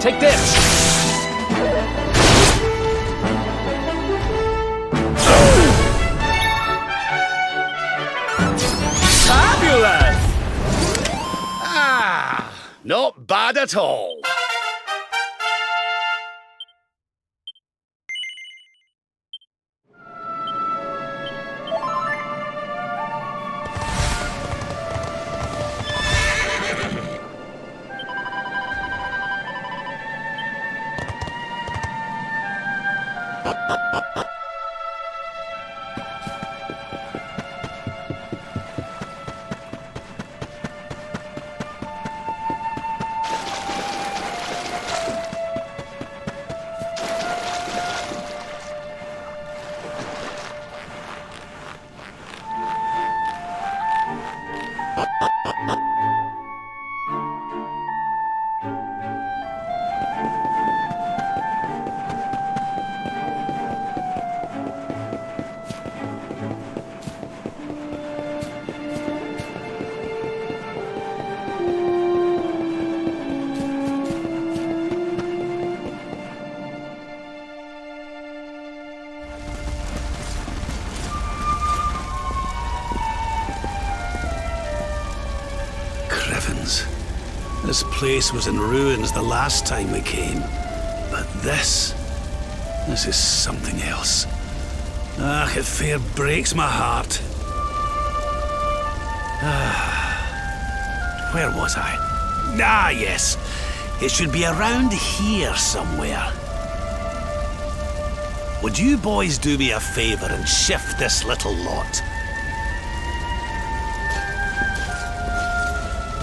Take this! Fabulous! Ah, not bad at all. This place was in ruins the last time we came, but this is something else. Ah, it fair breaks my heart. Where was I? Ah, yes. It should be around here somewhere. Would you boys do me a favor and shift this little lot?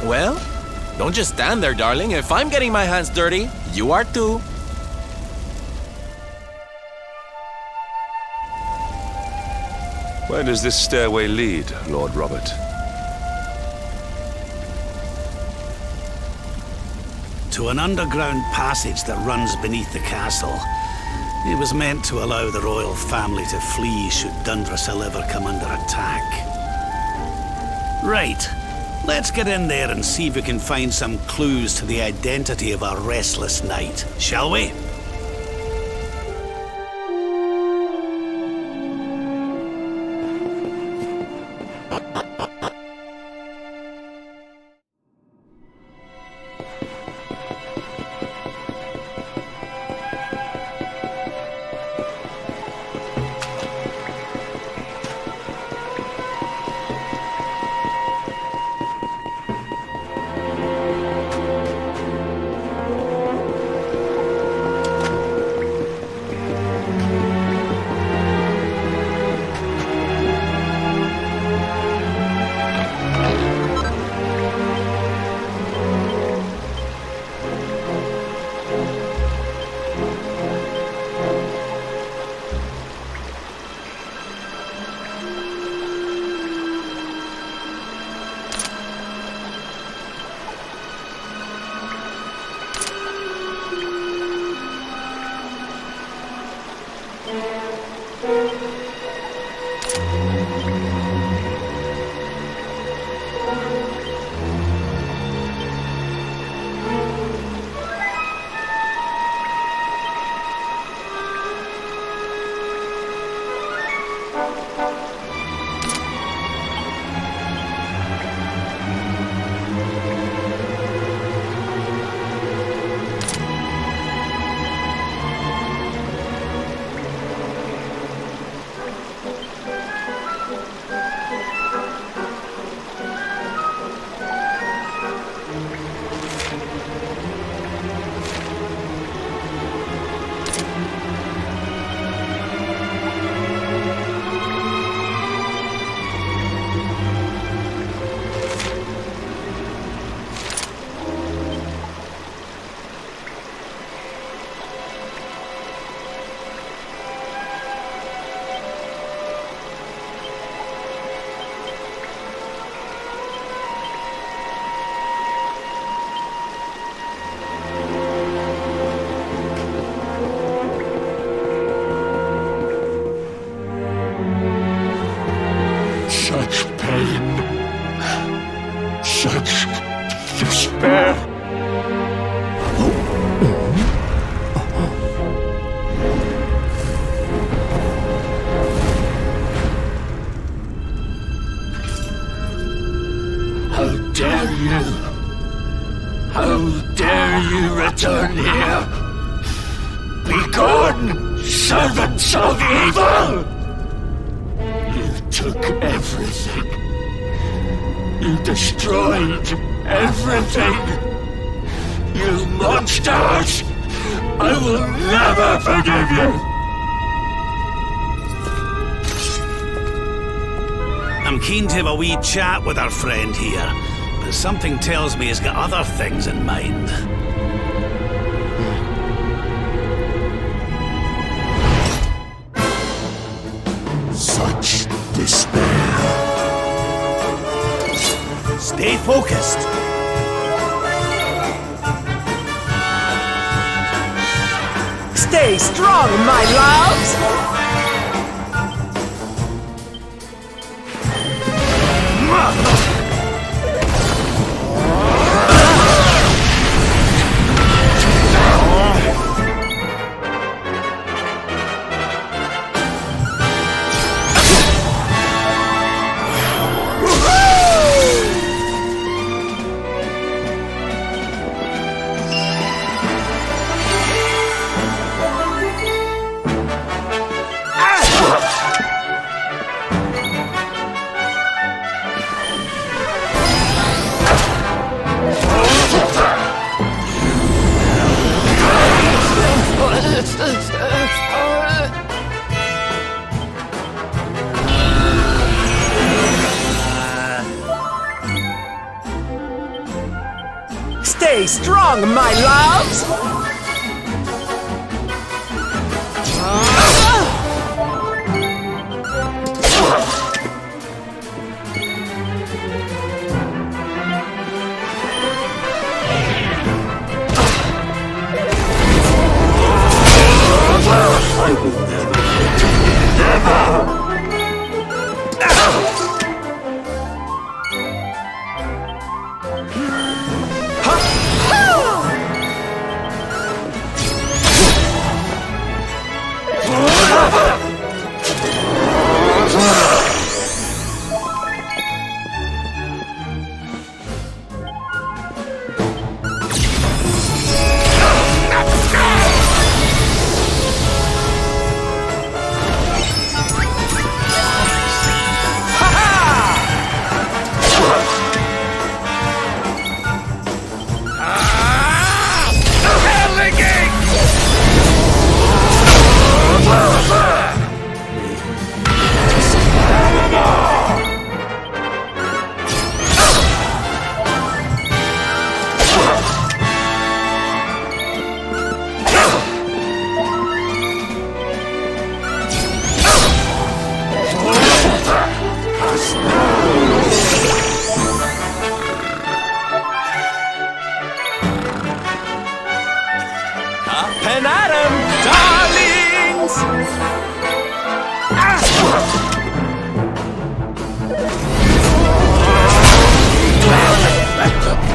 Well? Don't just stand there, darling. If I'm getting my hands dirty, you are too. Where does this stairway lead, Lord Robert? To an underground passage that runs beneath the castle. It was meant to allow the royal family to flee should Dundrasil ever come under attack. Right. Let's get in there and see if we can find some clues to the identity of our restless knight, shall we? Such despair. How dare you? How dare you return here? Be gone, servants of evil! You took everything. You destroyed everything. You monsters! I will never forgive you! I'm keen to have a wee chat with our friend here, but something tells me he's got other things in mind. Such despair. Stay focused. Stay strong, my loves! Stay strong, my loves!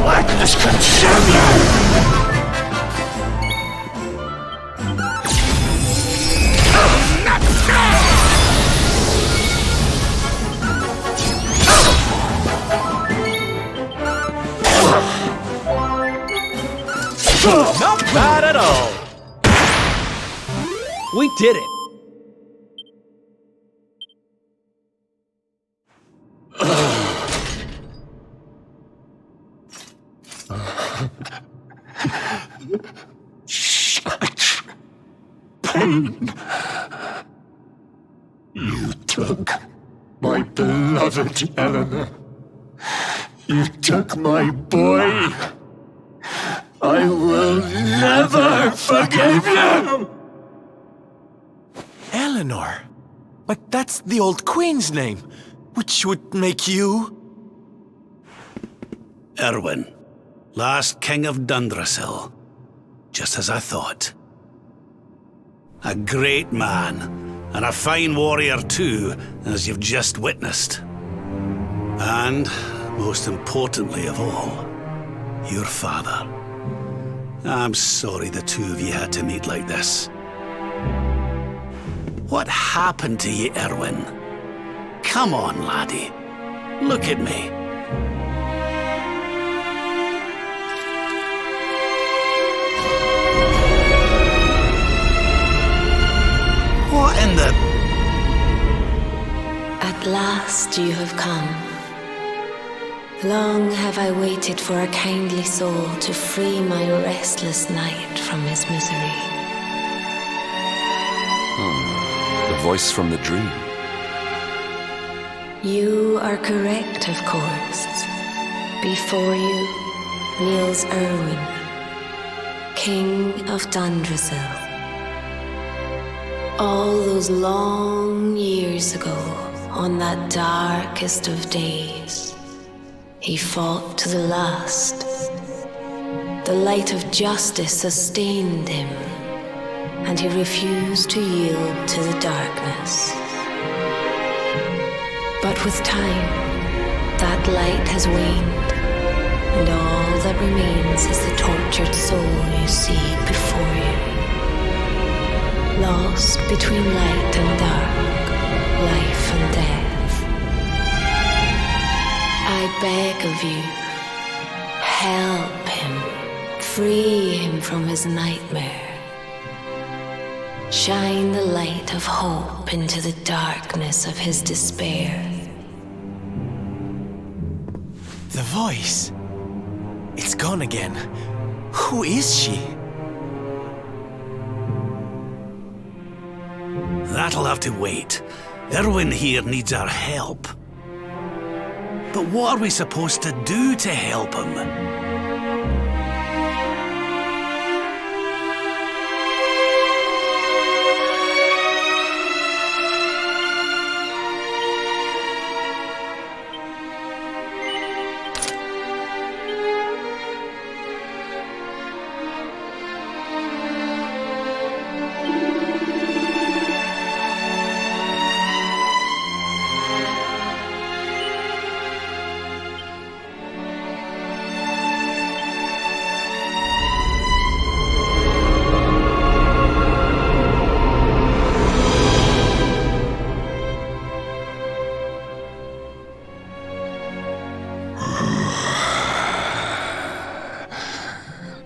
Blackness consume you! Not bad at all. We did it! Such pain. You took my beloved Eleanor. You took my boy. I will never forgive you! Eleanor? But that's the old queen's name, which would make you... Erwin, last king of Dundrasil. Just as I thought. A great man, and a fine warrior too, as you've just witnessed. And, most importantly of all, your father. I'm sorry the two of you had to meet like this. What happened to you, Erwin? Come on, laddie. Look at me. last you have come. Long have I waited for a kindly soul to free my restless night from his misery. The voice from the dream. You are correct, of course. Before you kneels Erwin, King of Dundrasil. All those long years ago, on that darkest of days, he fought to the last. The light of justice sustained him, and he refused to yield to the darkness. But with time, that light has waned, and all that remains is the tortured soul you see before you. Lost between light and dark, life and death. I beg of you, help him, free him from his nightmare. Shine the light of hope into the darkness of his despair. The voice. It's gone again. Who is she? That'll have to wait. Erwin here needs our help. But what are we supposed to do to help him?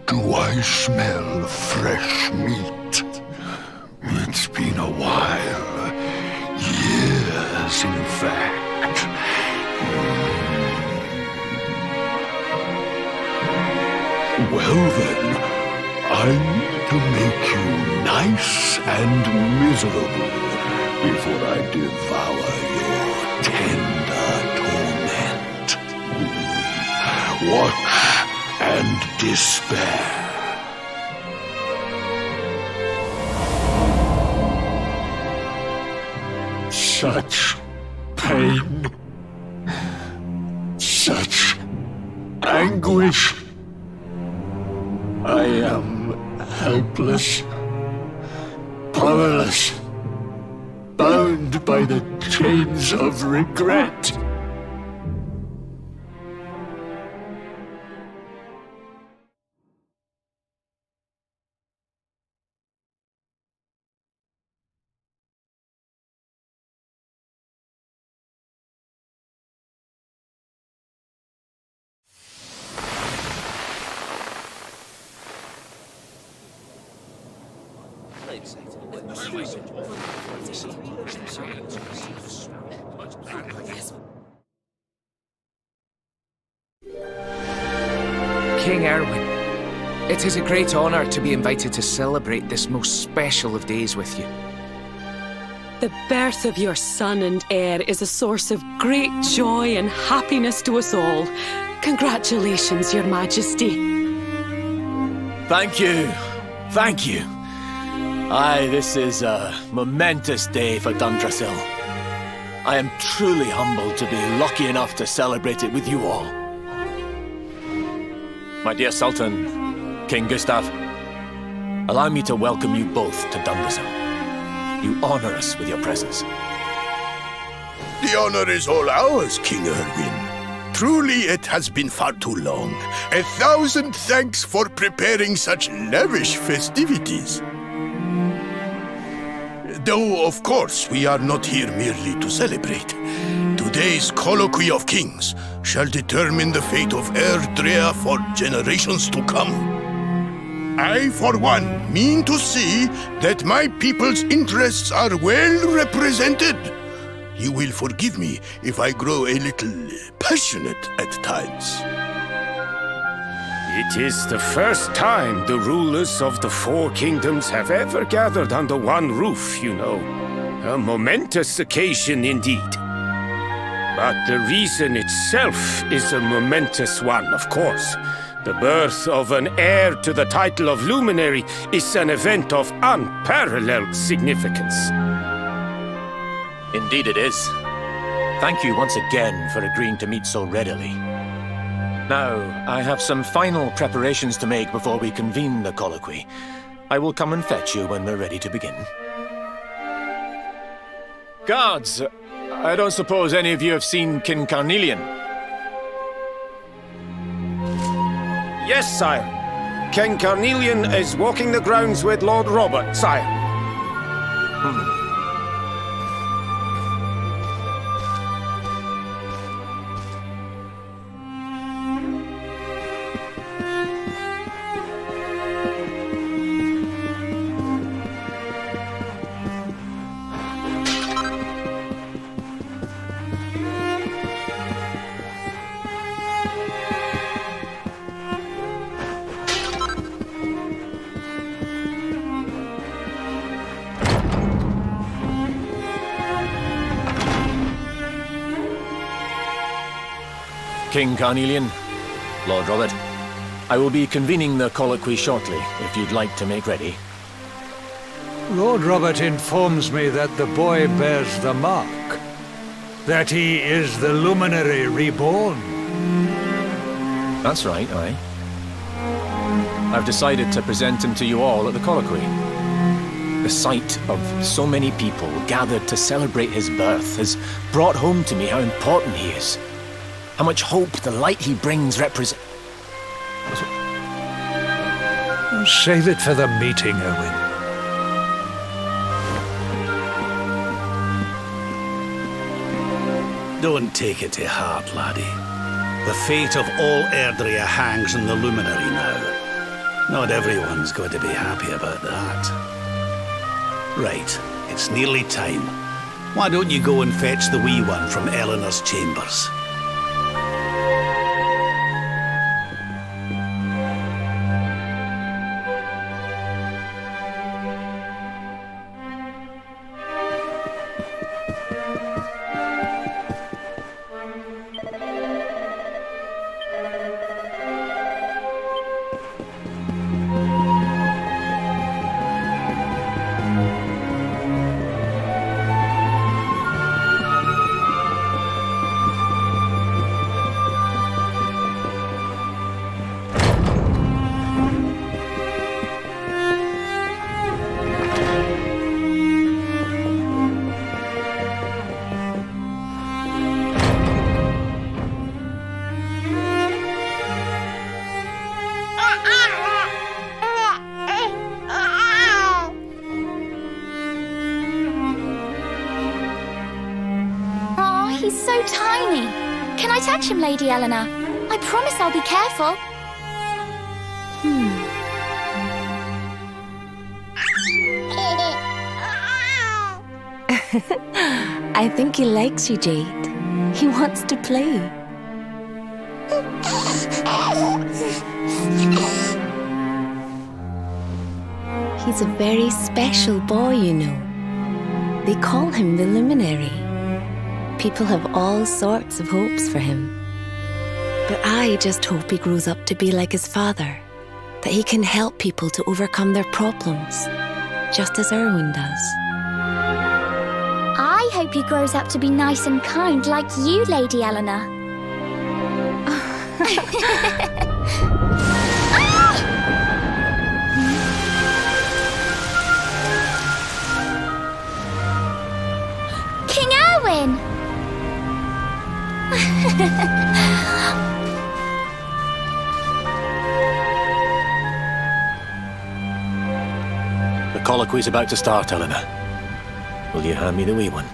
Do I smell fresh meat? It's been a while. Years, in fact. Well then, I need to make you nice and miserable before I devour your tender torment. Watch and despair. Such pain, such anguish. I am helpless, powerless, bound by the chains of regret. King Erwin, it is a great honor to be invited to celebrate this most special of days with you. The birth of your son and heir is a source of great joy and happiness to us all. Congratulations, Your Majesty. Thank you. Thank you. Aye, this is a momentous day for Dundrasil. I am truly humbled to be lucky enough to celebrate it with you all. My dear Sultan, King Gustav, allow me to welcome you both to Dundrasil. You honor us with your presence. The honor is all ours, King Erwin. Truly, it has been far too long. 1,000 thanks for preparing such lavish festivities. Though, of course, we are not here merely to celebrate. Today's colloquy of kings shall determine the fate of Erdrea for generations to come. I, for one, mean to see that my people's interests are well represented. you will forgive me if I grow a little passionate at times. It is the first time the rulers of the four kingdoms have ever gathered under one roof, you know. A momentous occasion indeed. But the reason itself is a momentous one, of course. The birth of an heir to the title of Luminary is an event of unparalleled significance. Indeed it is. Thank you once again for agreeing to meet so readily. Now, I have some final preparations to make before we convene the colloquy. I will come and fetch you when we're ready to begin. Guards, I don't suppose any of you have seen King Carnelian? Yes, sire. King Carnelian is walking the grounds with Lord Robert, sire. King Carnelian, Lord Robert, I will be convening the colloquy shortly, if you'd like to make ready. Lord Robert informs me that the boy bears the mark. That he is the Luminary reborn. That's right, aye. I've decided to present him to you all at the colloquy. The sight of so many people gathered to celebrate his birth has brought home to me how important he is. How much hope the light he brings represents. Save it for the meeting, Owen. Don't take it to heart, laddie. The fate of all Erdrea hangs on the Luminary now. Not everyone's going to be happy about that. Right, it's nearly time. Why don't you go and fetch the wee one from Eleanor's chambers? He's so tiny. Can I touch him, Lady Eleanor? I promise I'll be careful. I think he likes you, Jade. He wants to play. He's a very special boy, you know. They call him the Luminary. People have all sorts of hopes for him. But I just hope he grows up to be like his father, that he can help people to overcome their problems, just as Erwin does. I hope he grows up to be nice and kind like you, Lady Eleanor. King Erwin! The colloquy's about to start, Eleanor. Will you hand me the wee one?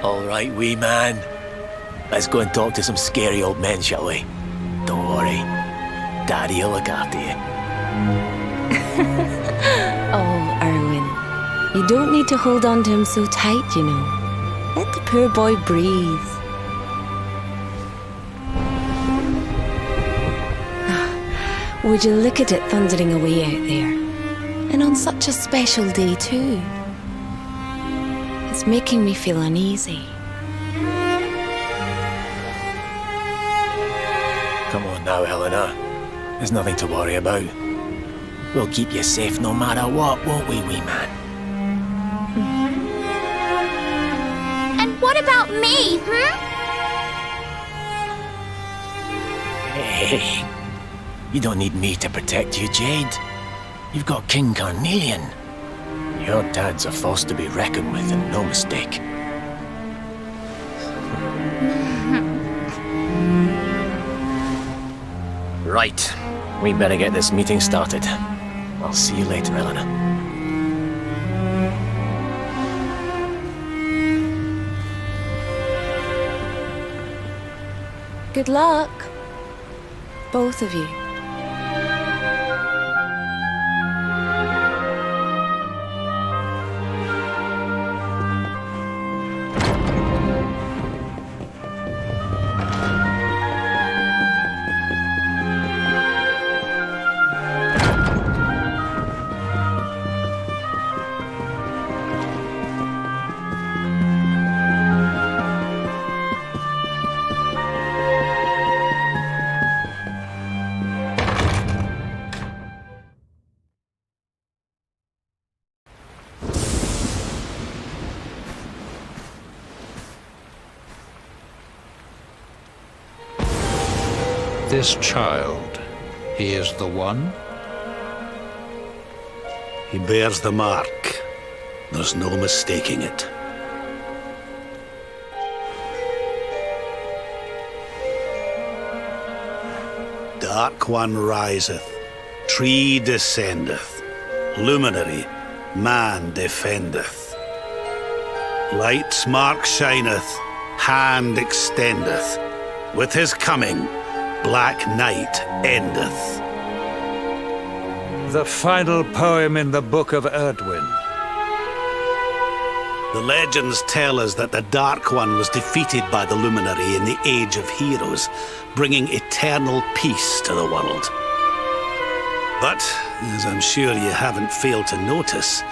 All right, wee man. Let's go and talk to some scary old men, shall we? Don't worry. Daddy'll look after you. You don't need to hold on to him so tight, you know. Let the poor boy breathe. Would you look at it thundering away out there? And on such a special day, too. It's making me feel uneasy. Come on now, Helena. There's nothing to worry about. We'll keep you safe no matter what, won't we, wee man? And what about me, Hey, you don't need me to protect you, Jade. You've got King Carnelian. Your dad's a force to be reckoned with, and no mistake. Right. We better get this meeting started. I'll see you later, Helena. Good luck. Both of you. This child, he is the one? He bears the mark. There's no mistaking it. Dark One riseth, tree descendeth, luminary, man defendeth. Light's mark shineth, hand extendeth. With his coming, black night endeth. The final poem in the Book of Erdwin. The legends tell us that the Dark One was defeated by the Luminary in the Age of Heroes, bringing eternal peace to the world. But, as I'm sure you haven't failed to notice,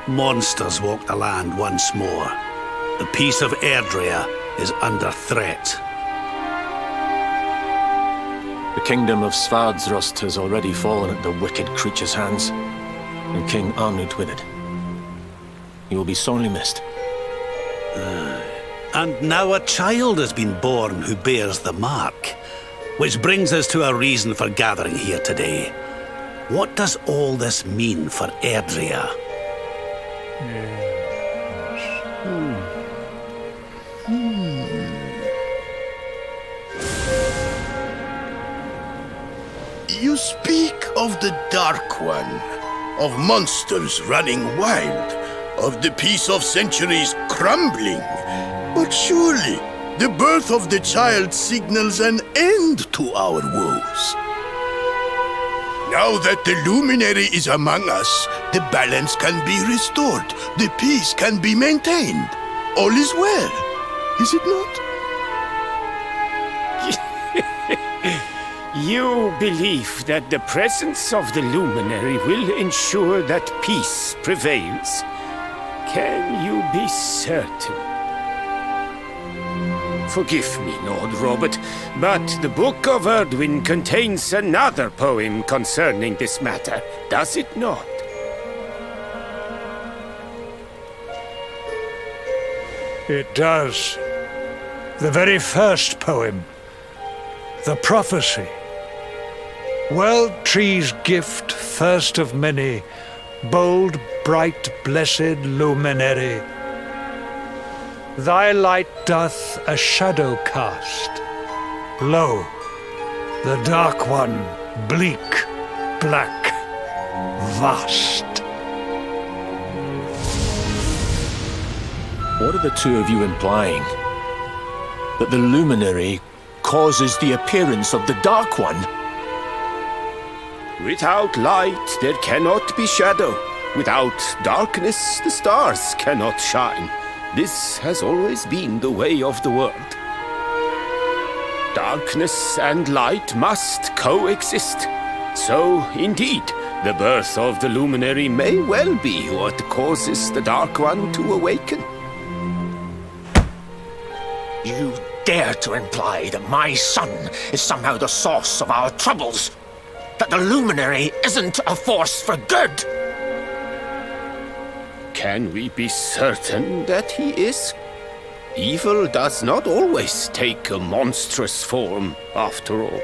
monsters walk the land once more. The peace of Erdrea is under threat. The kingdom of Svardsrust has already fallen at the wicked creature's hands, and King Arnut with it. He will be sorely missed. And now a child has been born who bears the mark, which brings us to a reason for gathering here today. What does all this mean for Erdrea? You speak of the Dark One, of monsters running wild, of the peace of centuries crumbling. But surely, the birth of the child signals an end to our woes. Now that the Luminary is among us, the balance can be restored, the peace can be maintained. All is well, is it not? You believe that the presence of the Luminary will ensure that peace prevails? Can you be certain? Forgive me, Lord Robert, but the Book of Erdwin contains another poem concerning this matter, does it not? It does. The very first poem. The prophecy. World tree's gift, first of many, bold, bright, blessed luminary. Thy light doth a shadow cast. Lo, the Dark One, bleak, black, vast. What are the two of you implying? That the Luminary causes the appearance of the Dark One? Without light, there cannot be shadow. Without darkness, the stars cannot shine. This has always been the way of the world. Darkness and light must coexist. So, indeed, the birth of the luminary may well be what causes the Dark One to awaken. You dare to imply that my son is somehow the source of our troubles? That the luminary isn't a force for good? Can we be certain that he is? Evil does not always take a monstrous form, after all.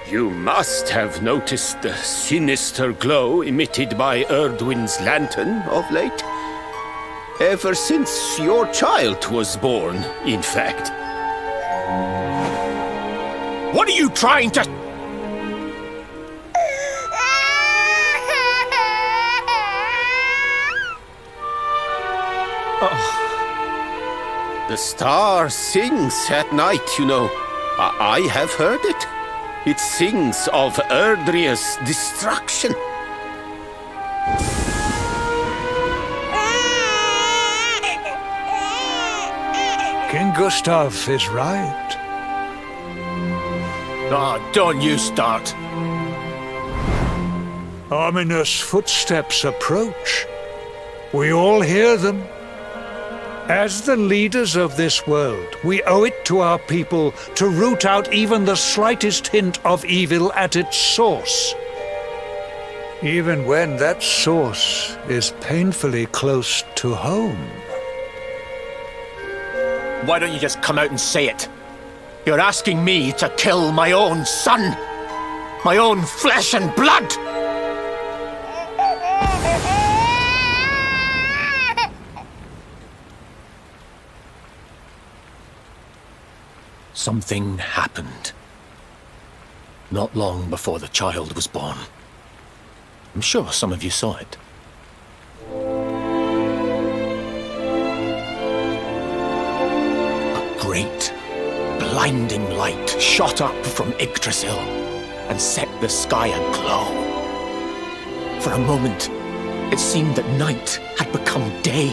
You must have noticed the sinister glow emitted by Erdwin's lantern of late. Ever since your child was born, in fact. What are you trying to... The star sings at night, you know. I have heard it. It sings of Erdria's destruction. King Gustav is right. Don't you start. Ominous footsteps approach. We all hear them. As the leaders of this world, we owe it to our people to root out even the slightest hint of evil at its source. Even when that source is painfully close to home. Why don't you just come out and say it? You're asking me to kill my own son. My own flesh and blood. Something happened. Not long before the child was born. I'm sure some of you saw it. A great, blinding light shot up from Yggdrasil and set the sky aglow. For a moment, it seemed that night had become day.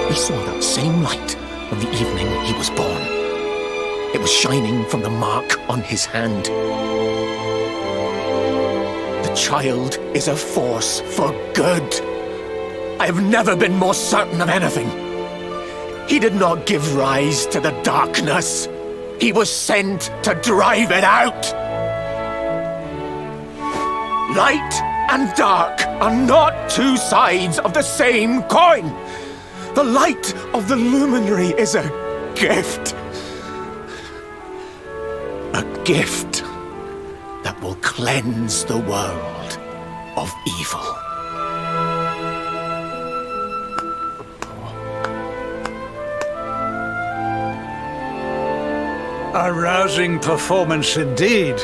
We saw that same light on the evening he was born. It was shining from the mark on his hand. The child is a force for good. I have never been more certain of anything. He did not give rise to the darkness. He was sent to drive it out. Light and dark are not two sides of the same coin. The light of the luminary is a gift. A gift that will cleanse the world of evil. A rousing performance indeed.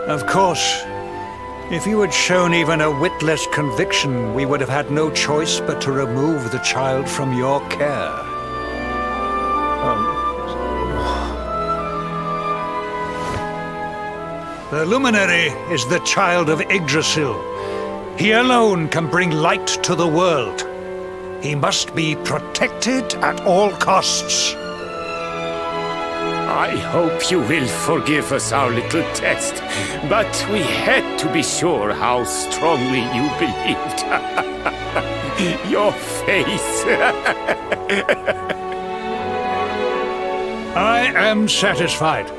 Of course, if you had shown even a whit less conviction, we would have had no choice but to remove the child from your care. The luminary is the child of Yggdrasil. He alone can bring light to the world. He must be protected at all costs. I hope you will forgive us our little test, but we had to be sure how strongly you believed. Your face. I am satisfied.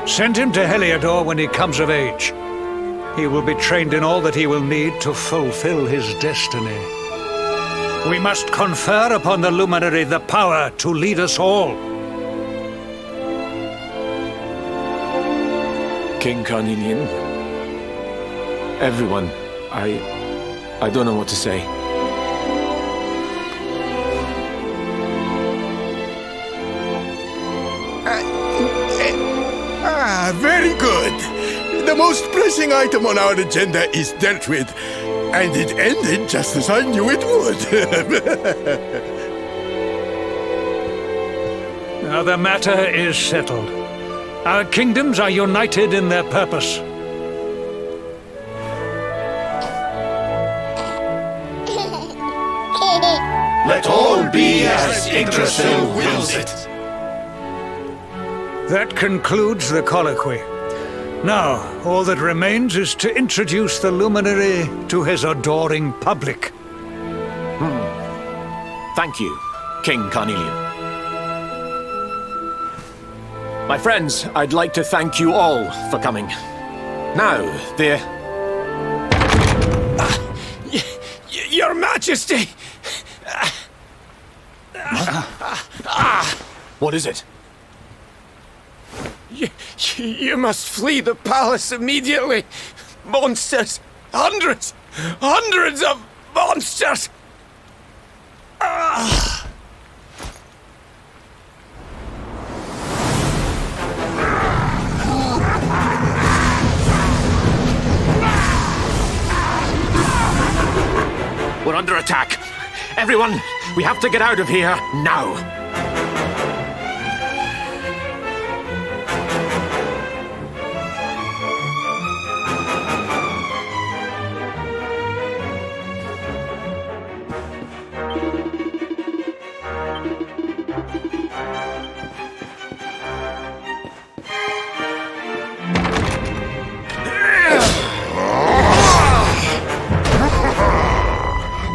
Send him to Heliodor when he comes of age. He will be trained in all that he will need to fulfill his destiny. We must confer upon the luminary the power to lead us all. King Carnelian, everyone, I don't know what to say. Very good. The most pressing item on our agenda is dealt with, and it ended just as I knew it would. Now the matter is settled. Our kingdoms are united in their purpose. be as Yggdrasil wills it. That concludes the colloquy. Now, all that remains is to introduce the luminary to his adoring public. Thank you, King Carnelian. My friends, I'd like to thank you all for coming. Now, Your Majesty! What is it? You must flee the palace immediately. Monsters! Hundreds of monsters! We're under attack. Everyone, we have to get out of here now.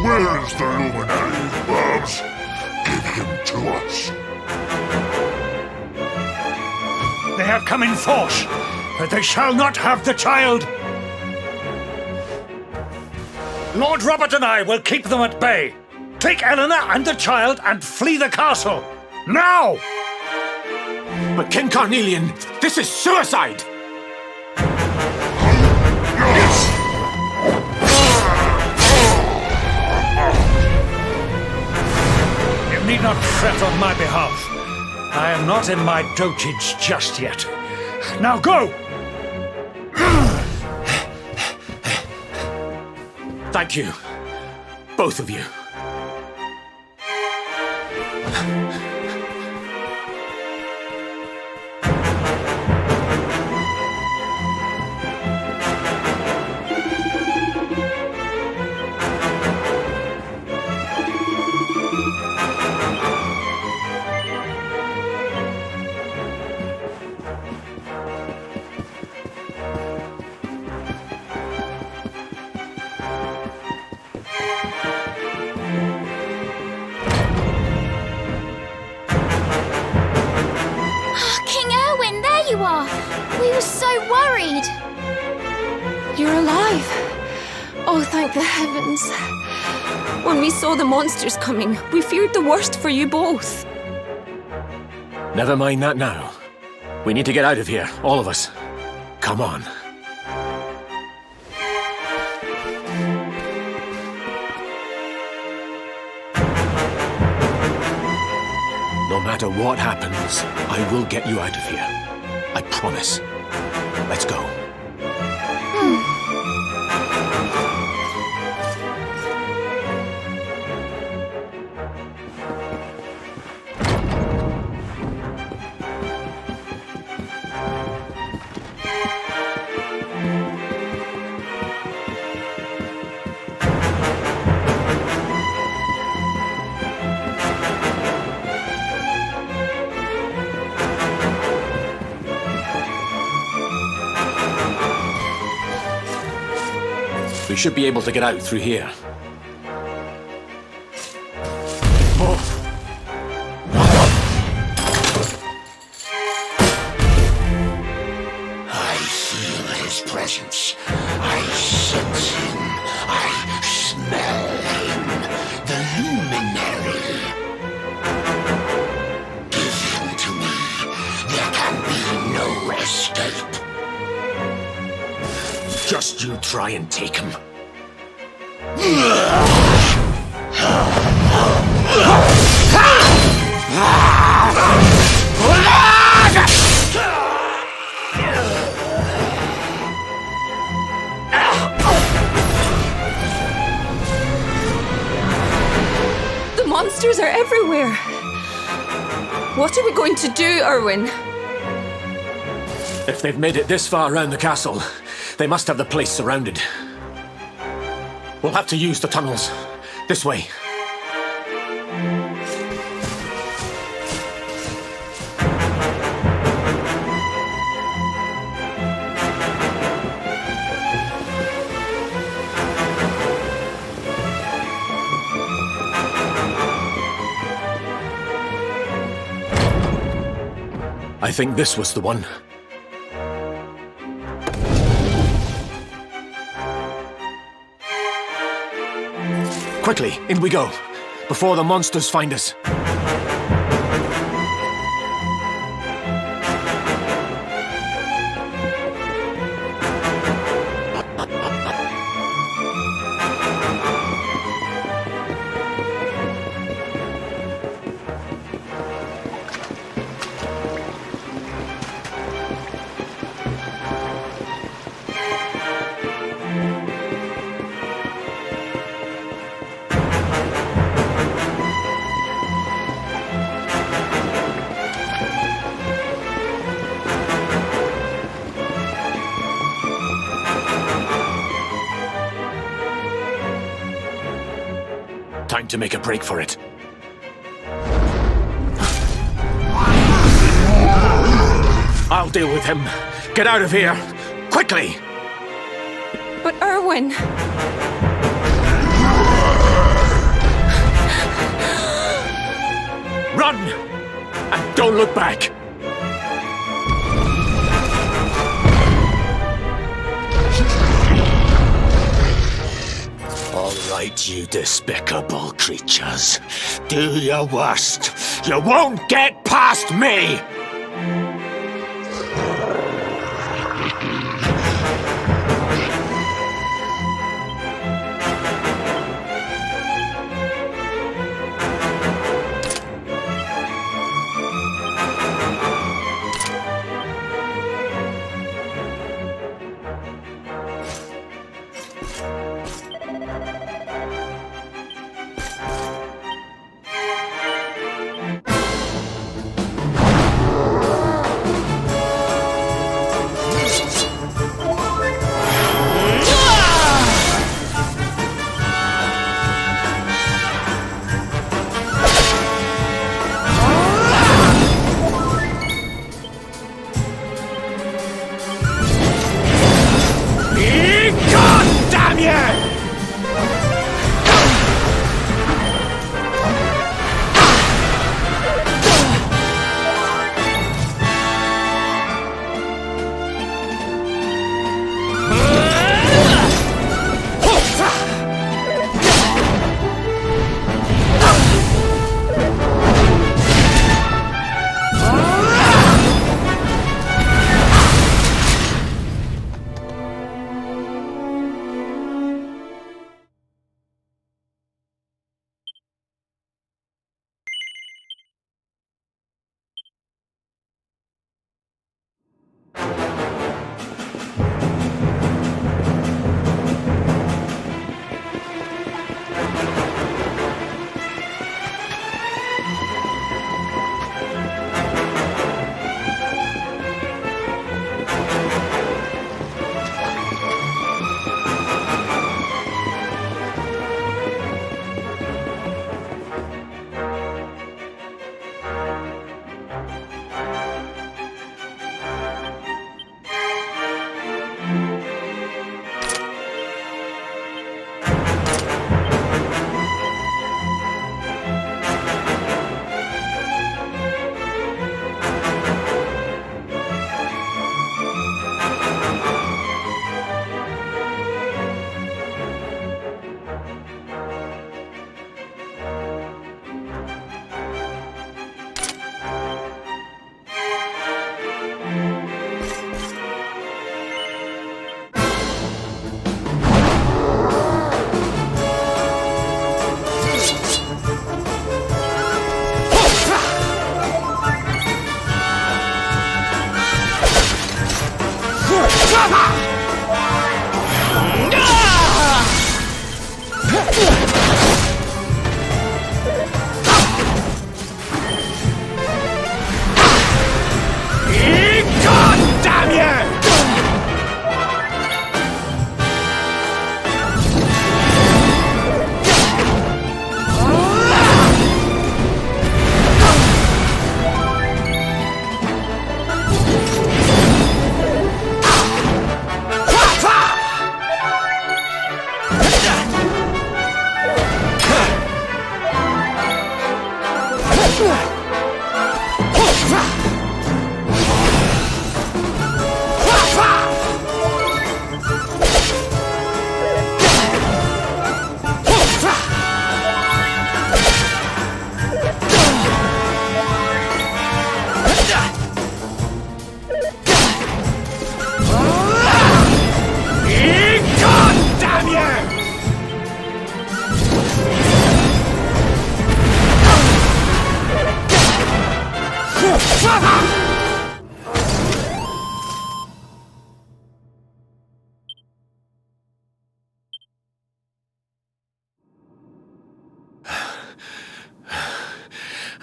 Where is the luminary, Babs? Give him to us. They have come in force, but they shall not have the child. Lord Robert and I will keep them at bay. Take Eleanor and the child and flee the castle. Now! But King Carnelian, this is suicide! You need not fret on my behalf. I am not in my dotage just yet. Now go! Thank you, both of you. We were so worried. You're alive. Oh, thank the heavens. When we saw the monsters coming, we feared the worst for you both. Never mind that now. We need to get out of here, all of us. Come on. No matter what happens, I will get you out of here. I promise. Let's go. We should be able to get out through here. I feel his presence. I sense him. I smell him. The luminary. Give him to me. There can be no escape. Just you try and take him. The monsters are everywhere. What are we going to do, Erwin? If they've made it this far around the castle, they must have the place surrounded. We'll have to use the tunnels. This way. I think this was the one. Quickly, in we go, before the monsters find us. Time to make a break for it. I'll deal with him. Get out of here! Quickly! But Erwin... Run! And don't look back! All right, you despicable creatures. Do your worst. You won't get past me!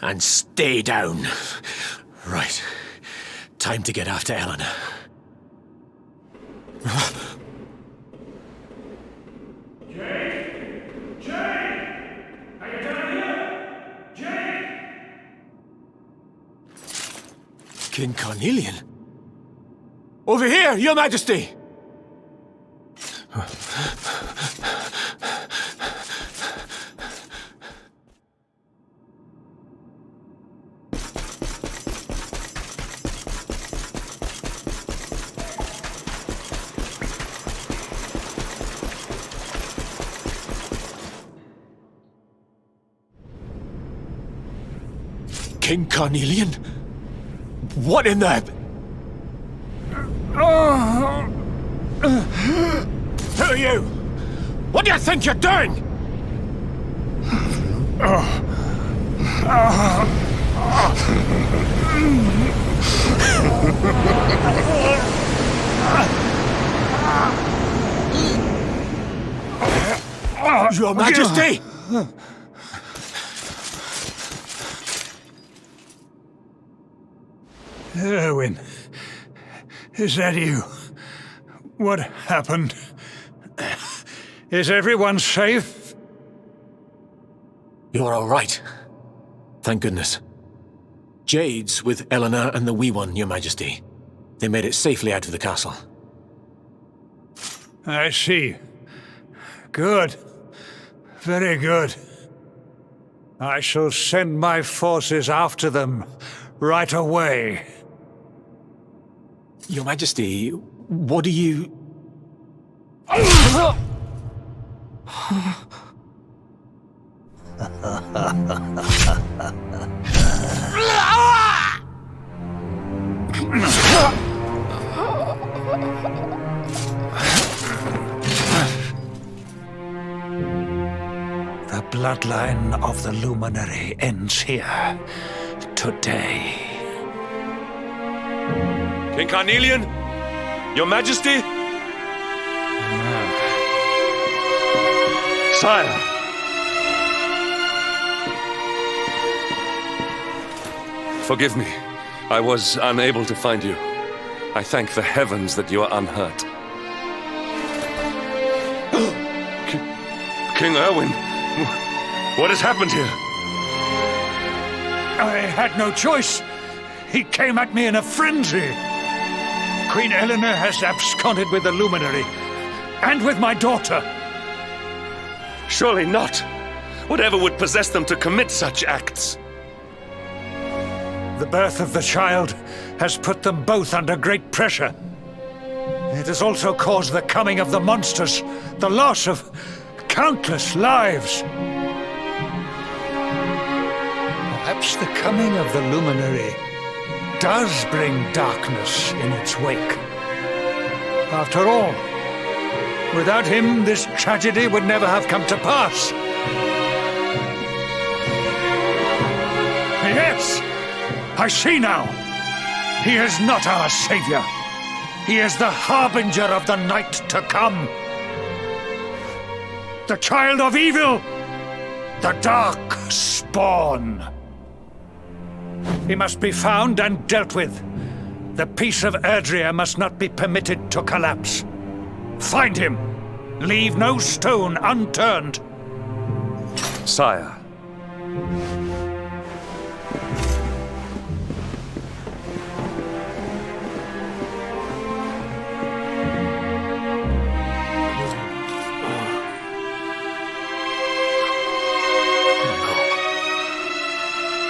And stay down. Right. Time to get after Eleanor. King Carnelian? Over here, Your Majesty! King Carnelian? What in the... Who are you? What do you think you're doing? Your Majesty! Erwin, is that you? What happened? Is everyone safe? You're all right. Thank goodness. Jade's with Eleanor and the wee one, Your Majesty. They made it safely out of the castle. I see. Good. Very good. I shall send my forces after them right away. Your Majesty, what do you... The bloodline of the Luminary ends here today. King Carnelian? Your Majesty? Sire! Forgive me. I was unable to find you. I thank the heavens that you are unhurt. King Erwin, what has happened here? I had no choice. He came at me in a frenzy. Queen Eleanor has absconded with the Luminary, and with my daughter. Surely not. Whatever would possess them to commit such acts? The birth of the child has put them both under great pressure. It has also caused the coming of the monsters, the loss of countless lives. Perhaps the coming of the Luminary does bring darkness in its wake. After all, without him, this tragedy would never have come to pass. Yes, I see now. He is not our savior. He is the harbinger of the night to come. The child of evil, the dark spawn. He must be found and dealt with. The peace of Erdrea must not be permitted to collapse. Find him. Leave no stone unturned. Sire.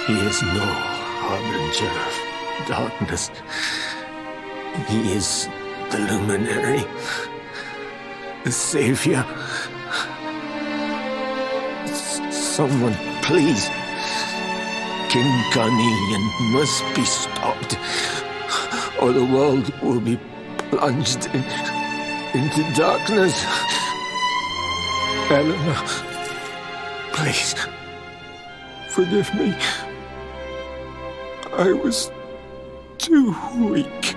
He is no harbinger of darkness. He is the Luminary, the Savior. Someone, please. King Carnelian must be stopped, or the world will be plunged into darkness. Eleanor, please, forgive me. I was too weak.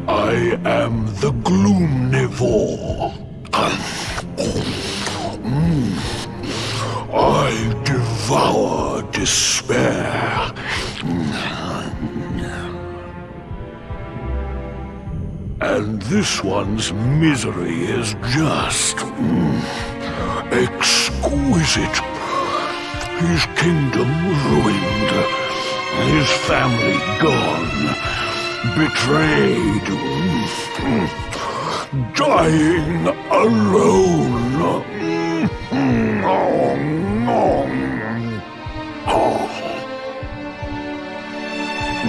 I am the Gloomnivore. I devour despair. And this one's misery is just exquisite. His kingdom ruined, his family gone, betrayed, dying alone.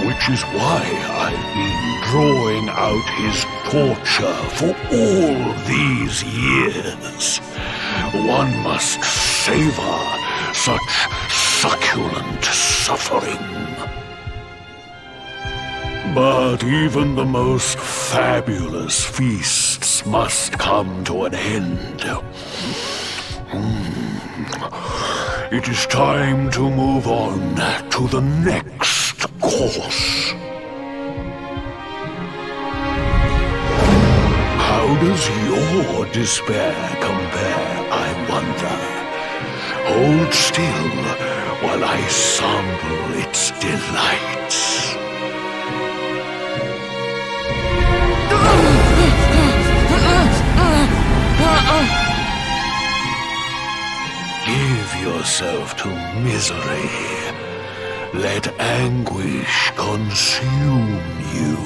Which is why I've been drawing out his torture for all these years. One must savor such succulent suffering. But even the most fabulous feasts must come to an end. It is time to move on to the next course. How does your despair compare, I wonder? Hold still while I sample its delights. Give yourself to misery. Let anguish consume you.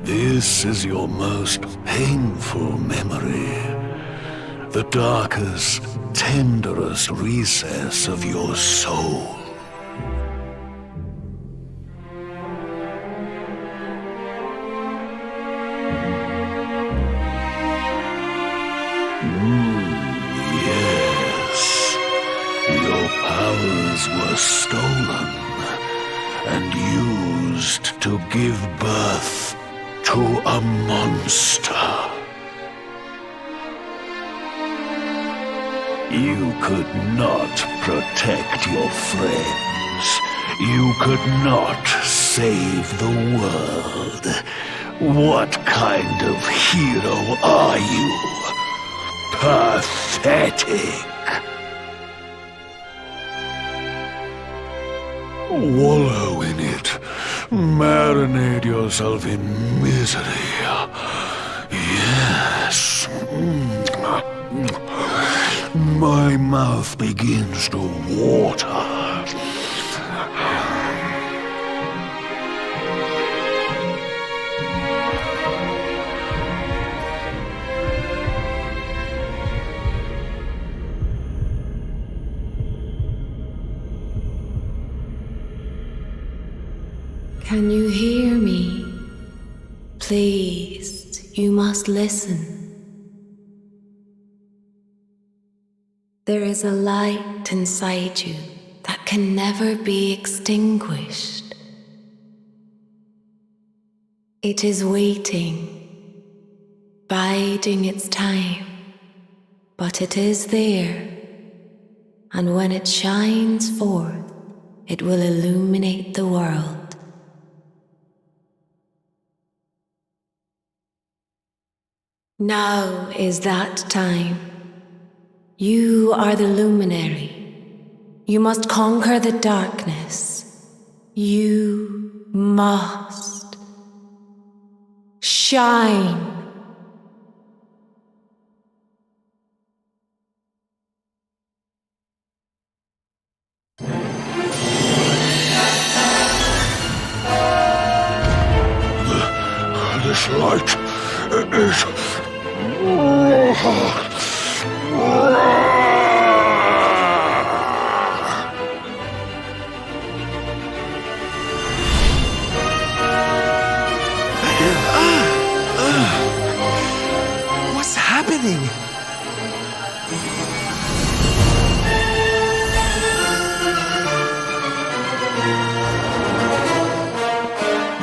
This is your most painful memory. The darkest, tenderest recess of your soul. Yes, your powers were stolen and used to give birth to a monster. You could not protect your friends. You could not save the world. What kind of hero are you? Pathetic. Wallow in it. Marinate yourself in misery. Yes. My mouth begins to water. Can you hear me? Please, you must listen. There is a light inside you that can never be extinguished. It is waiting, biding its time, but it is there, and when it shines forth, it will illuminate the world. Now is that time. You are the luminary. You must conquer the darkness. You must shine. What's happening?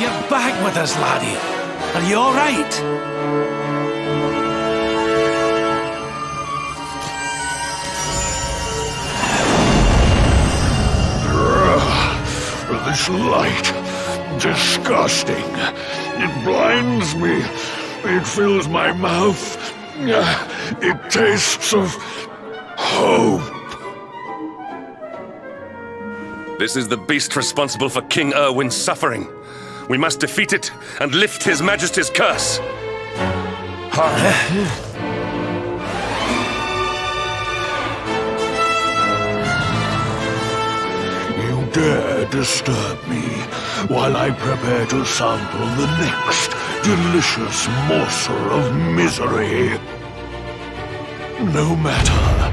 You're back with us, laddie. Are you all right? This light, disgusting. It blinds me. It fills my mouth. It tastes of hope. This is the beast responsible for King Erwin's suffering. We must defeat it and lift His Majesty's curse. You dare disturb me while I prepare to sample the next delicious morsel of misery. No matter.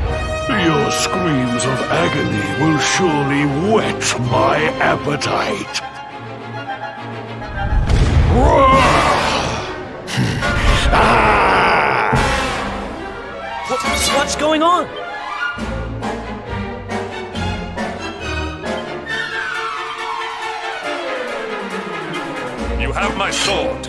Your screams of agony will surely whet my appetite. What's going on? You have my sword.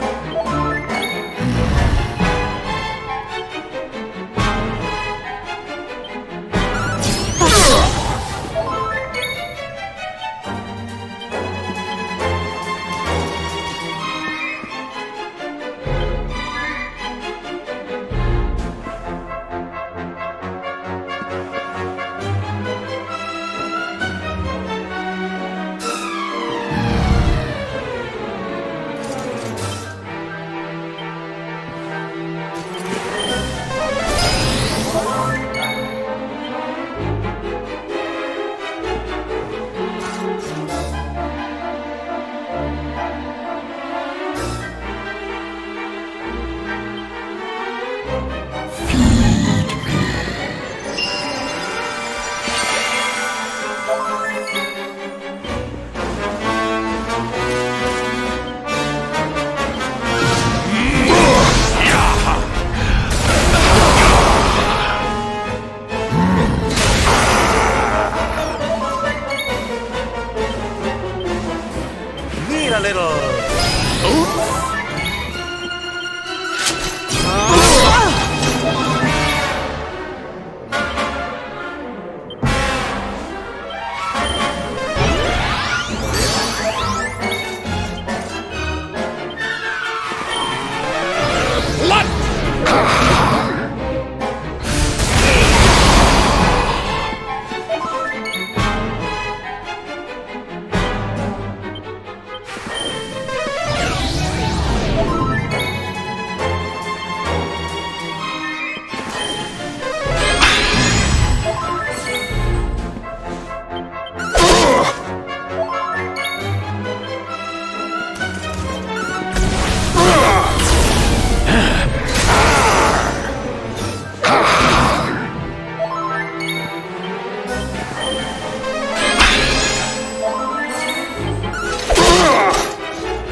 A little.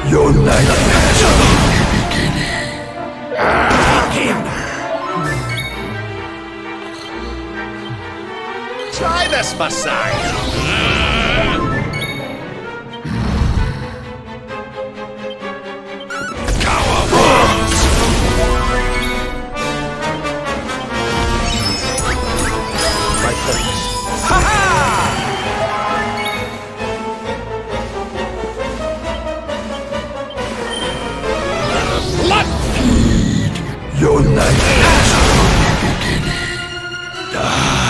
Your nightmares are only beginning. Try this, Messiah. Your nightmares are only beginning. Die.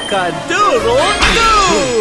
Cock-a-doodle-doo!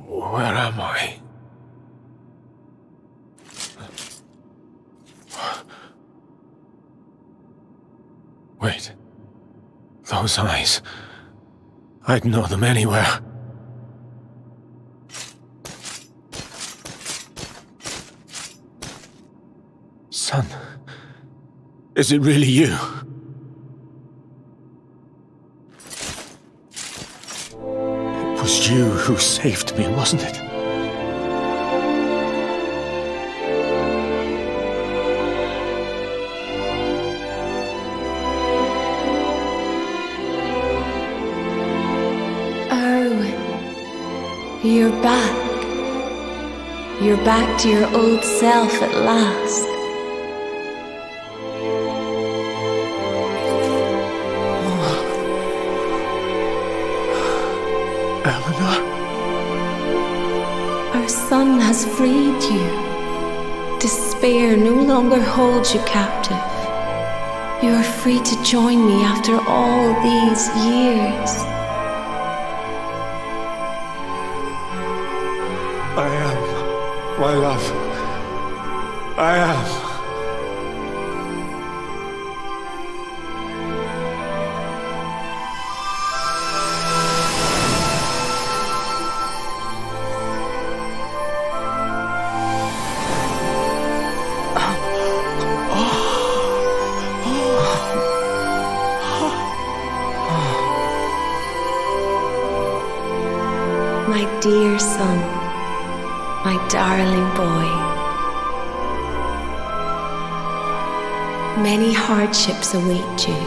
Where am I? Wait. Those eyes. I'd know them anywhere. Son, is it really you? It was you who saved me, wasn't it? You're back. You're back to your old self at last. Eleanor? Our son has freed you. Despair no longer holds you captive. You are free to join me after all these years. I am, my love. I am. My dear son. My darling boy. Many hardships await you.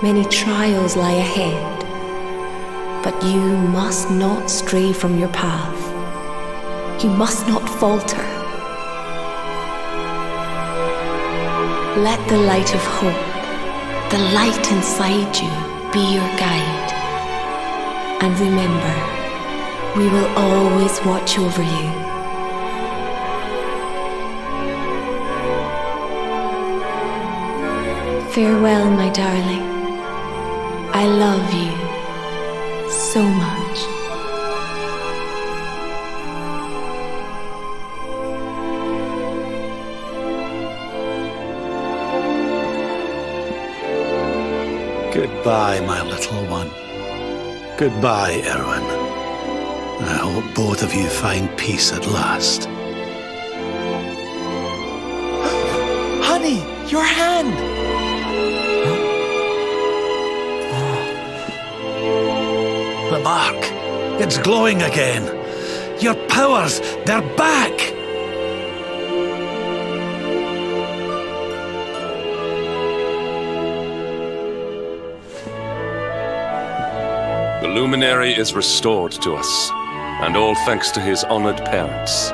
Many trials lie ahead. But you must not stray from your path. You must not falter. Let the light of hope, the light inside you, be your guide. And remember, we will always watch over you. Farewell, my darling. I love you so much. Goodbye, my little one. Goodbye, Erwin. I hope both of you find peace at last. Honey, your hand! The mark. It's glowing again. Your powers, they're back! The luminary is restored to us, and all thanks to his honored parents.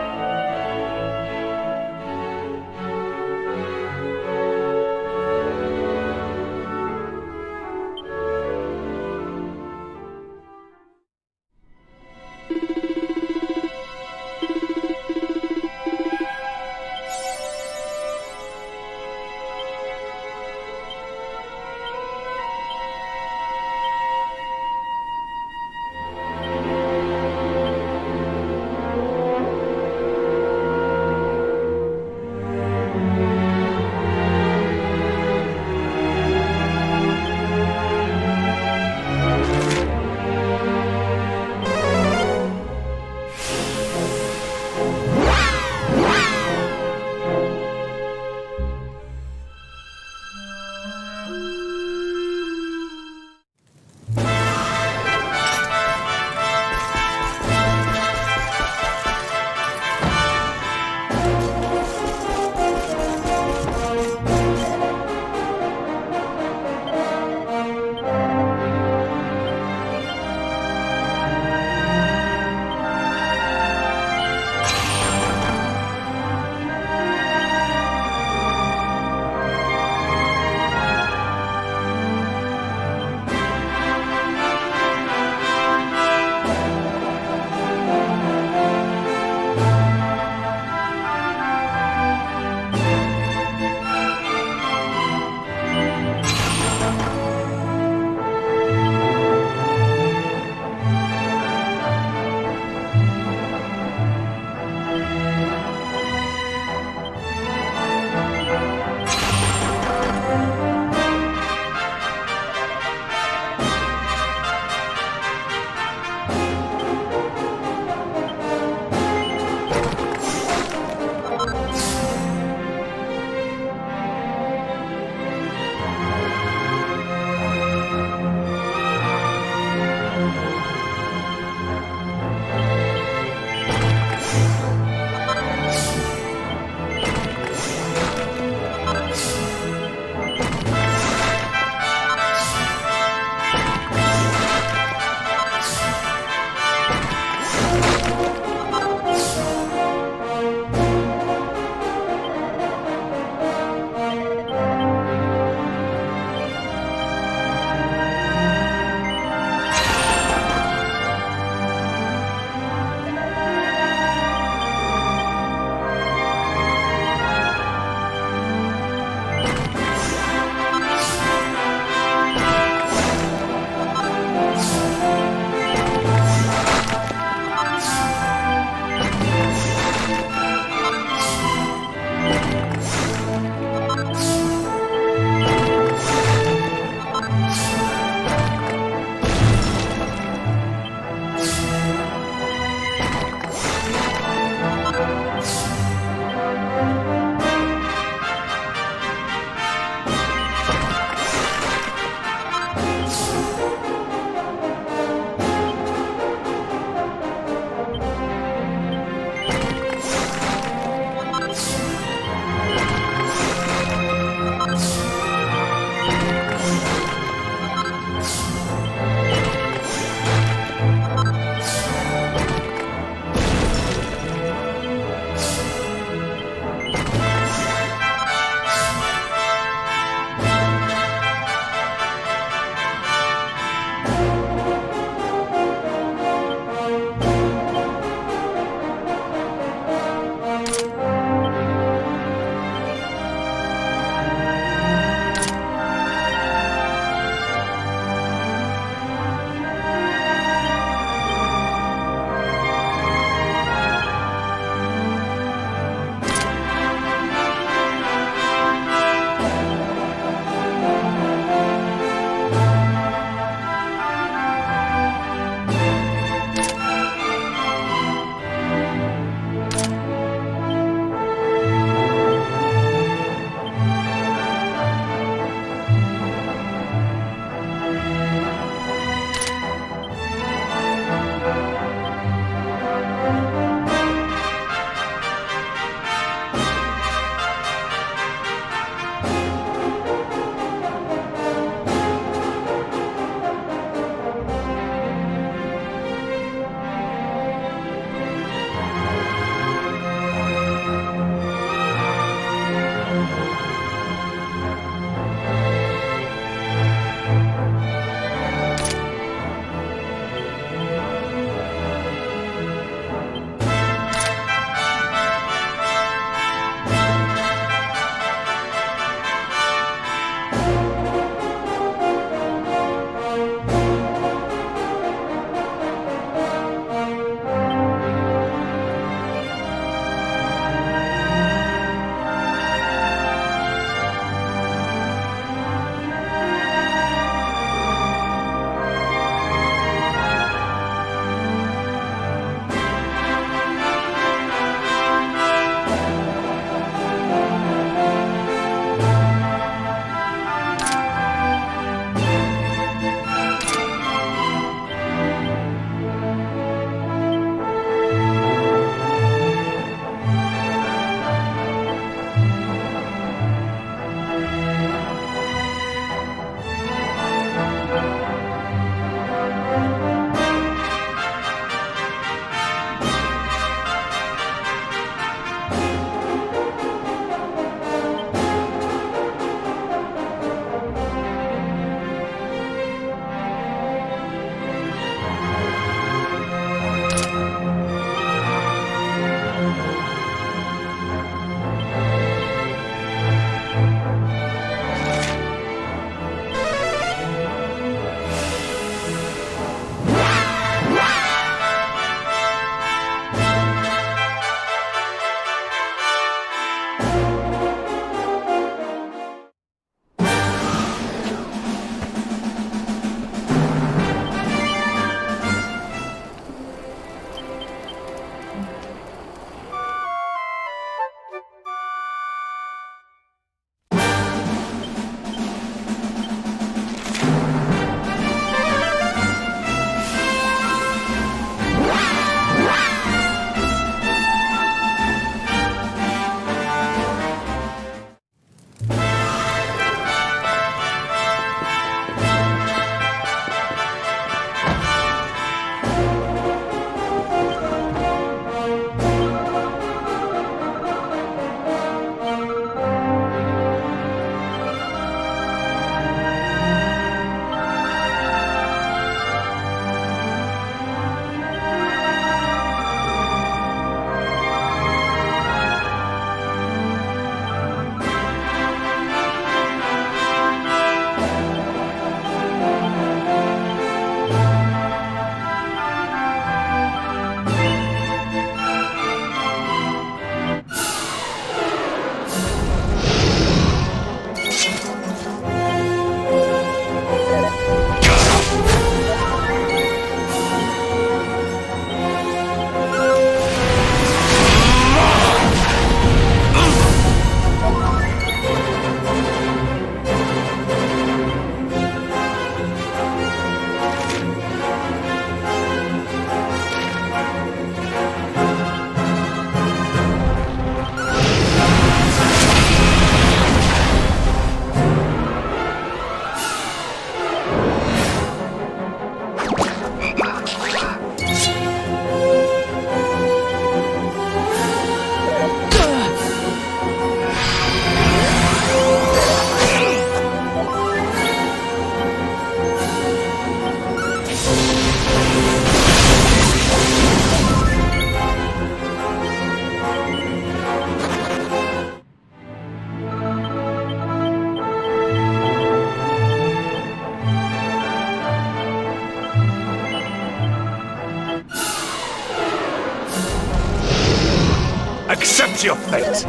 Accept your fate.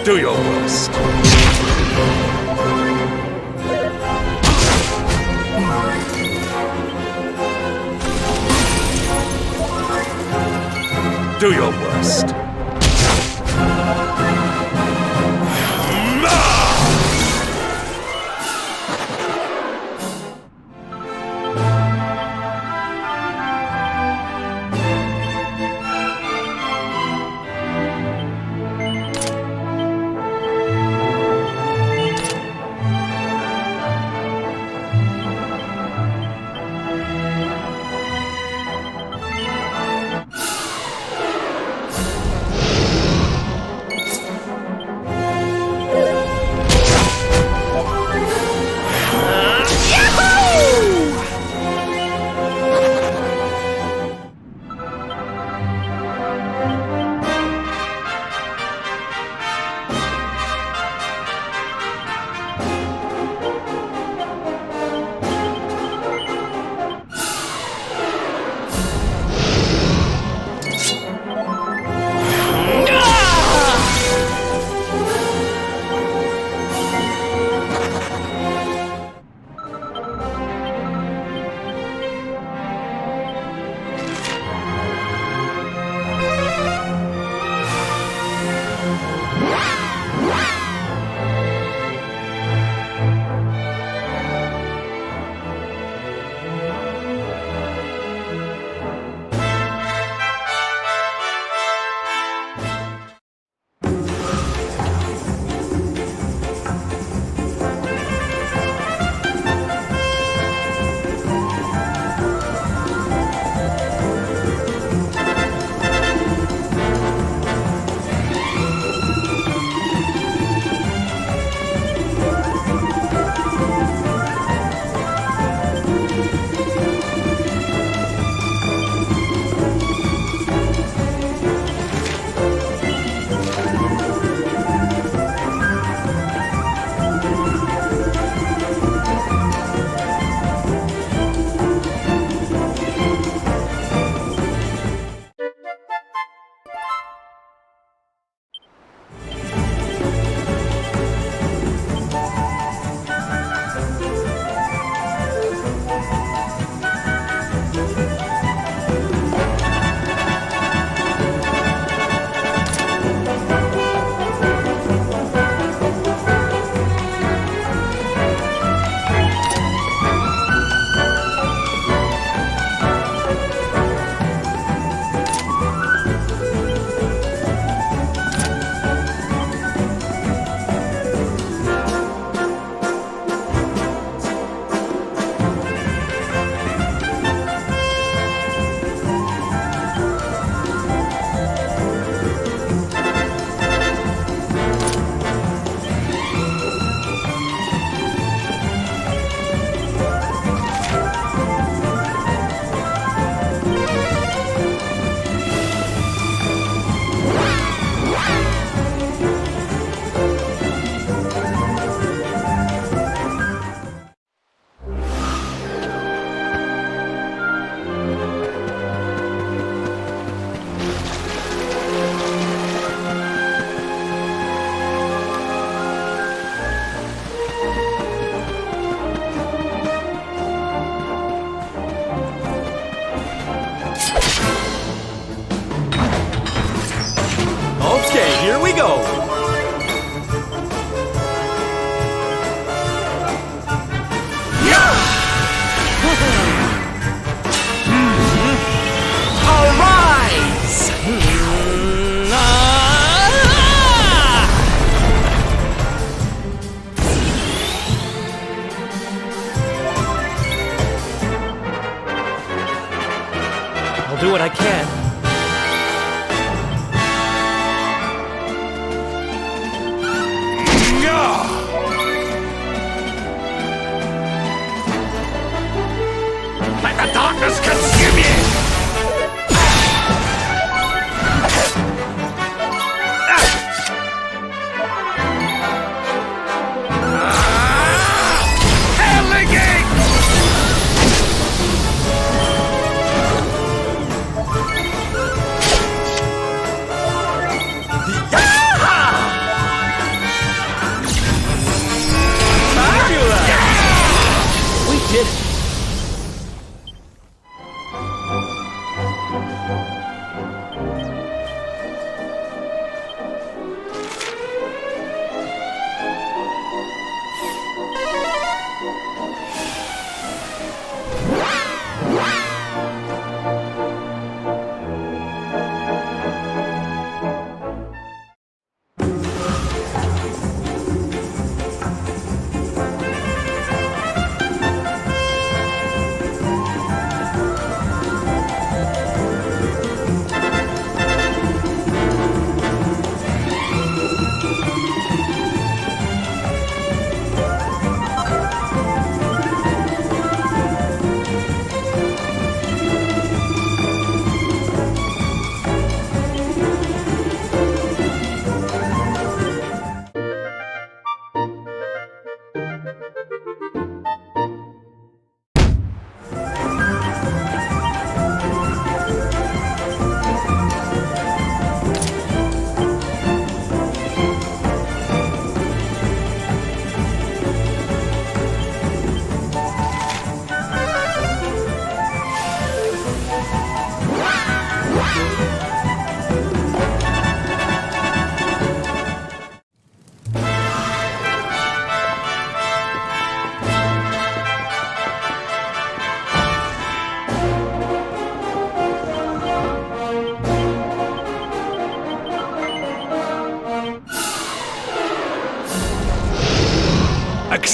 Do your worst. Do your worst.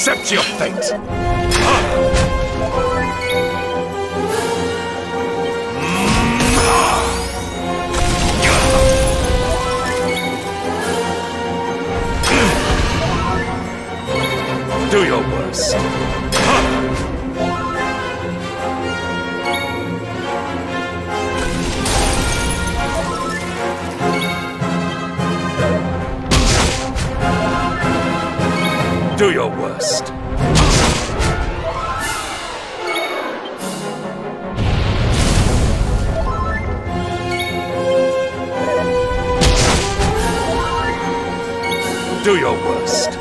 accept your fate. Do your worst. Do your worst. Do your worst.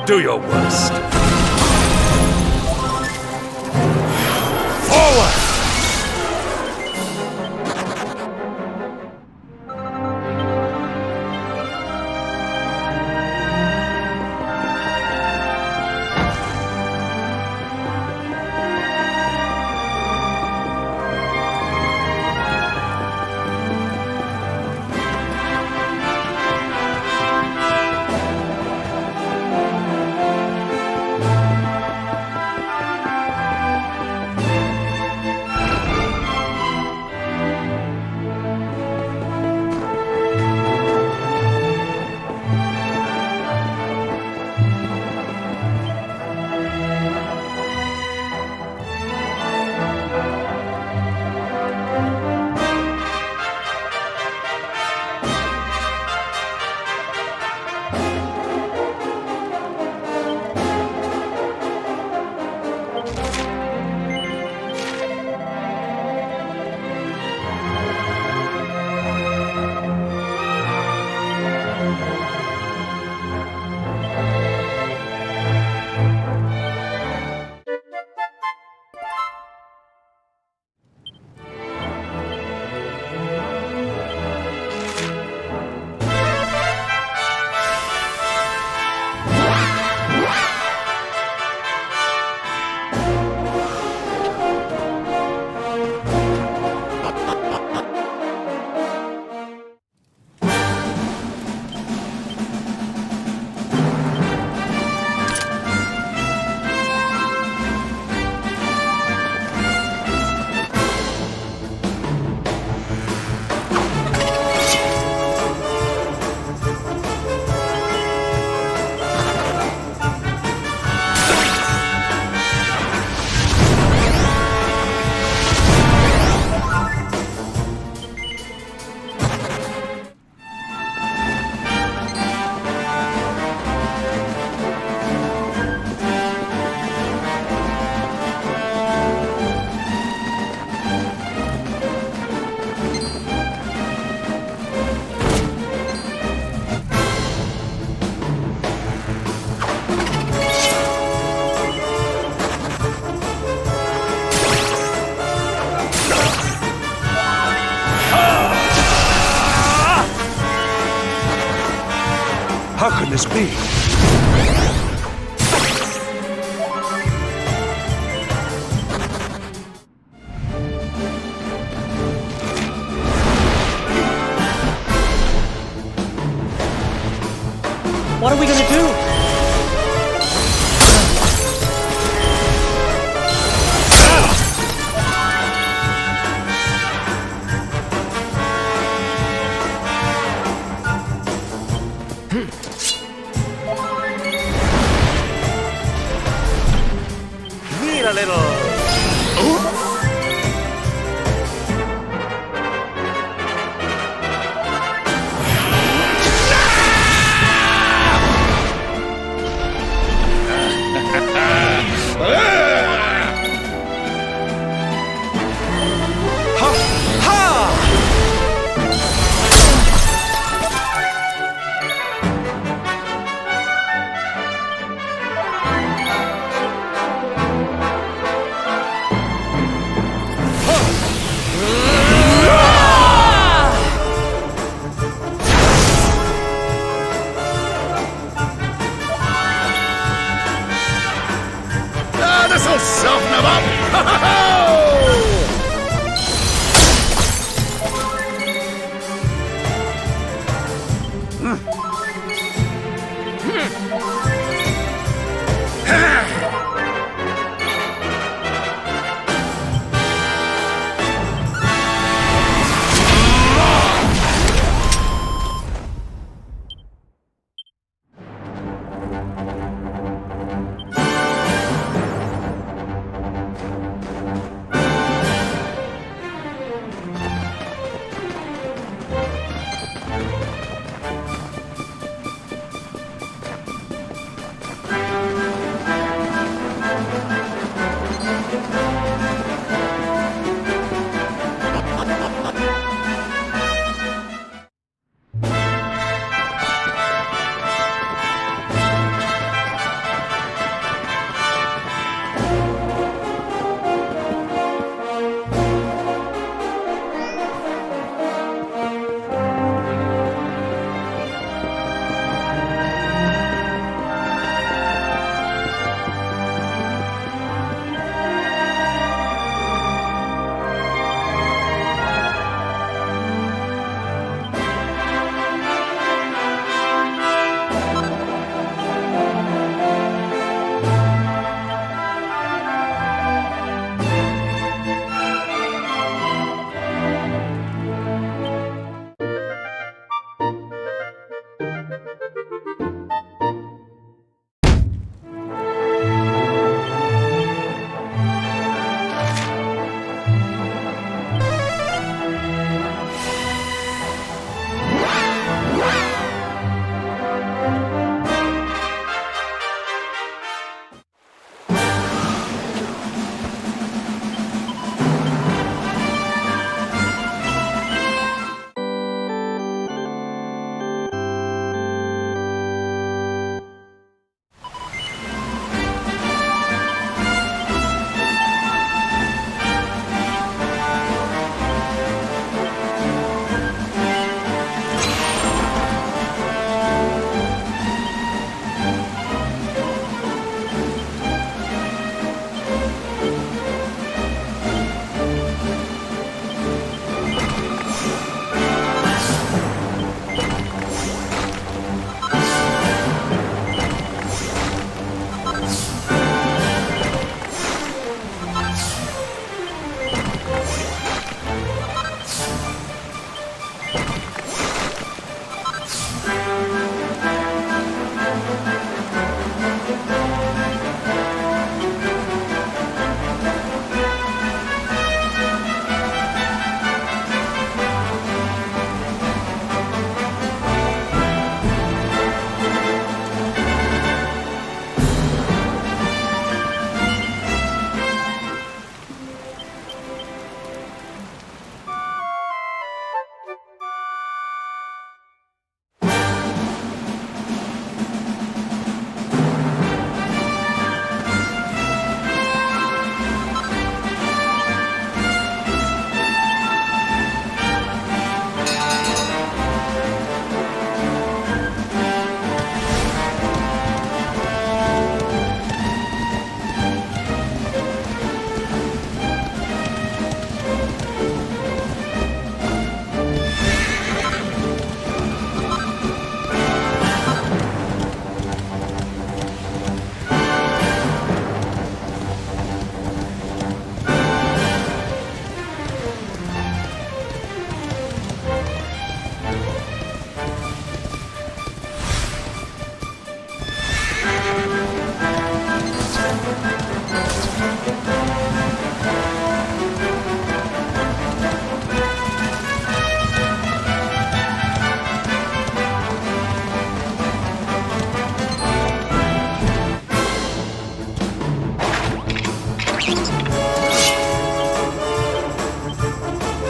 Do your worst. Forward! How can this be? What are we gonna do? Need a little...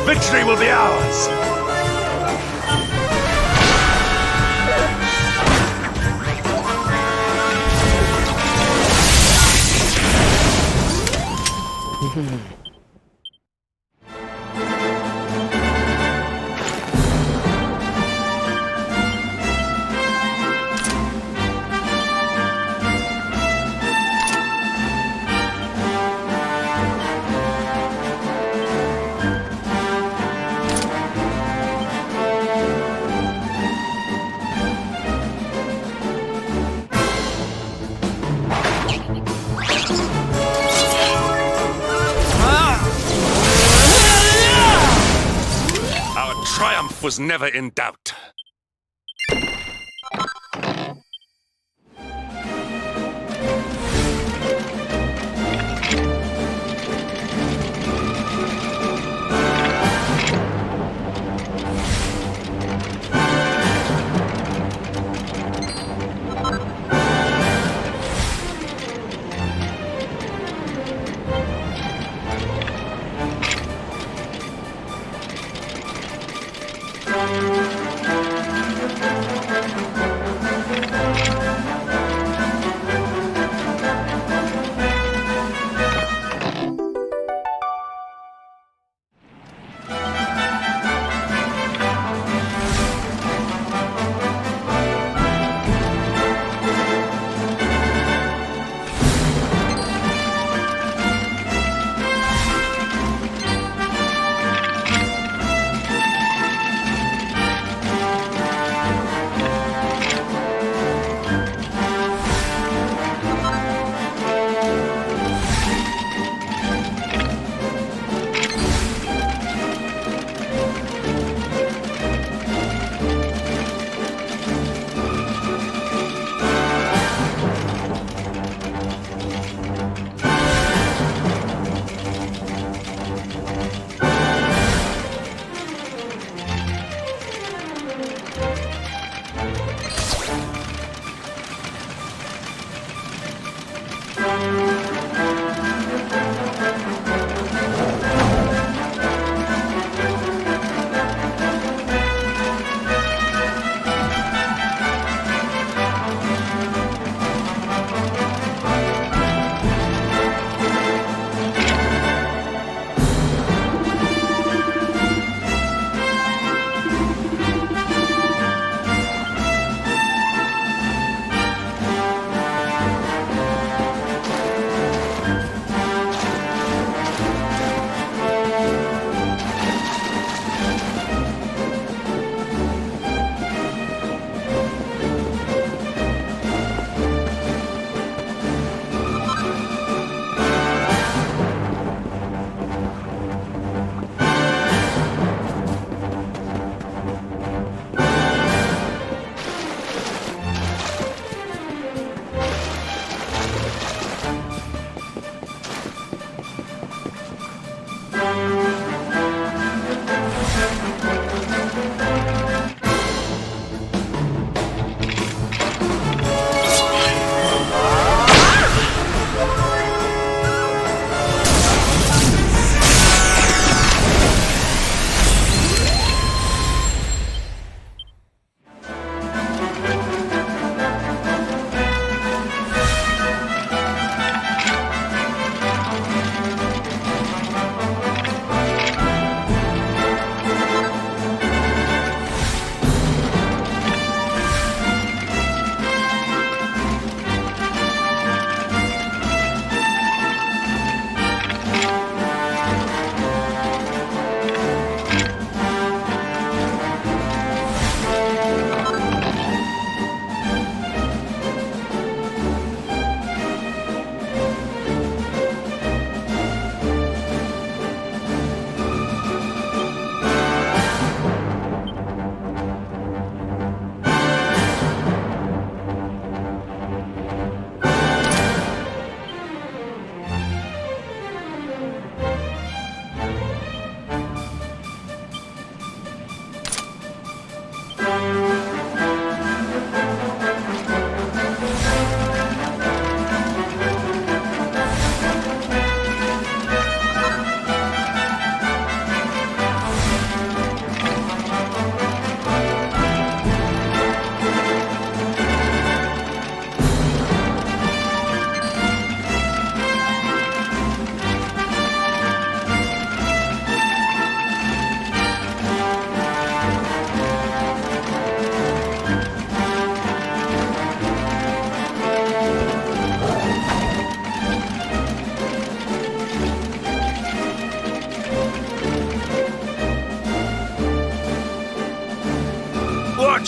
Victory will be ours! Our triumph was never in doubt.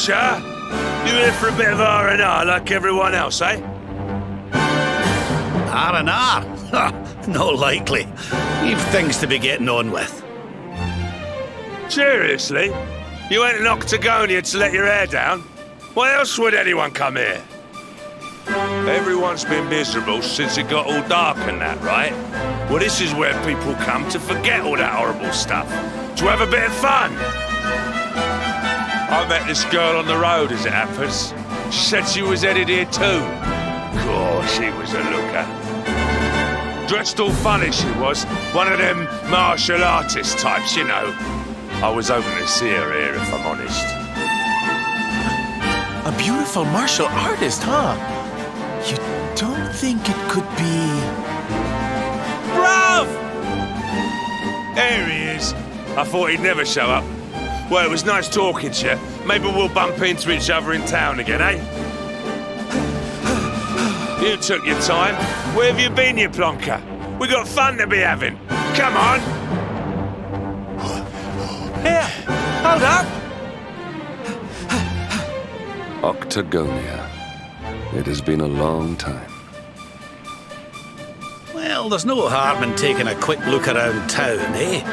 Archer? You here for a bit of R&R like everyone else, eh? R&R? Not likely. You've things to be getting on with. Seriously? You went to Octagonia to let your hair down? Why else would anyone come here? Everyone's been miserable since it got all dark and that, right? Well, this is where people come to forget all that horrible stuff. To have a bit of fun. I met this girl on the road, as it happens. She said she was headed here too. God, she was a looker. Dressed all funny, she was. One of them martial artist types, you know. I was hoping to see her here, if I'm honest. A beautiful martial artist, huh? You don't think it could be... Bruv! There he is. I thought he'd never show up. Well, it was nice talking to you. Maybe we'll bump into each other in town again, eh? You took your time. Where have you been, you plonker? We got fun to be having. Come on! Here, hold up! Octagonia. It has been a long time. Well, there's no harm in taking a quick look around town, eh?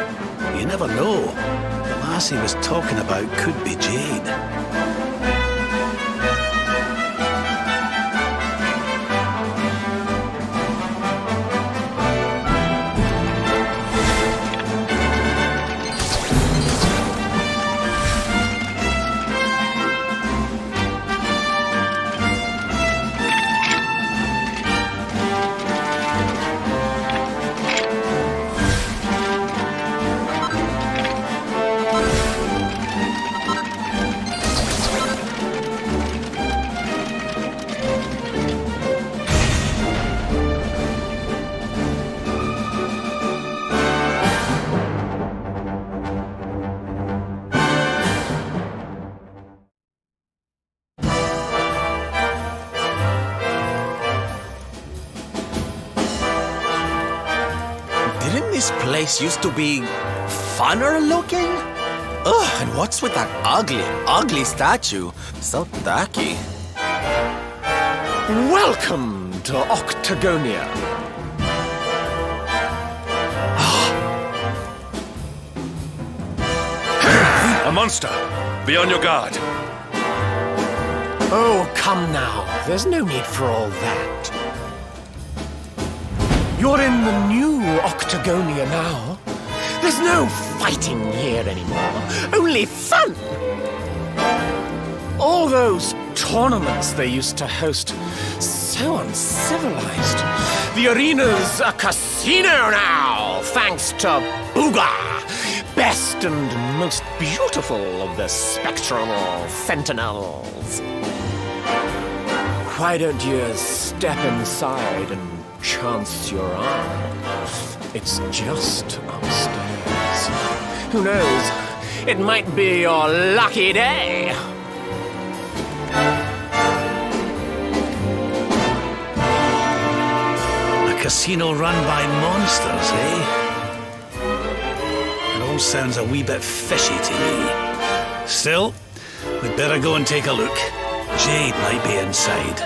You never know. The lass he was talking about could be Jade. Didn't this place used to be funner looking? Ugh, and what's with that ugly statue? So tacky. Welcome to Octagonia. A monster! Be on your guard. Oh, come now. There's no need for all that. You're in the new Octagonia now. There's no fighting here anymore. Only fun! All those tournaments they used to host, so uncivilized. The arena's a casino now, thanks to Booga, best and most beautiful of the spectral sentinels. Why don't you step inside and chance your arm? It's just upstairs. Who knows? It might be your lucky day. A casino run by monsters, eh? It all sounds a wee bit fishy to me. Still, we'd better go and take a look. Jade might be inside.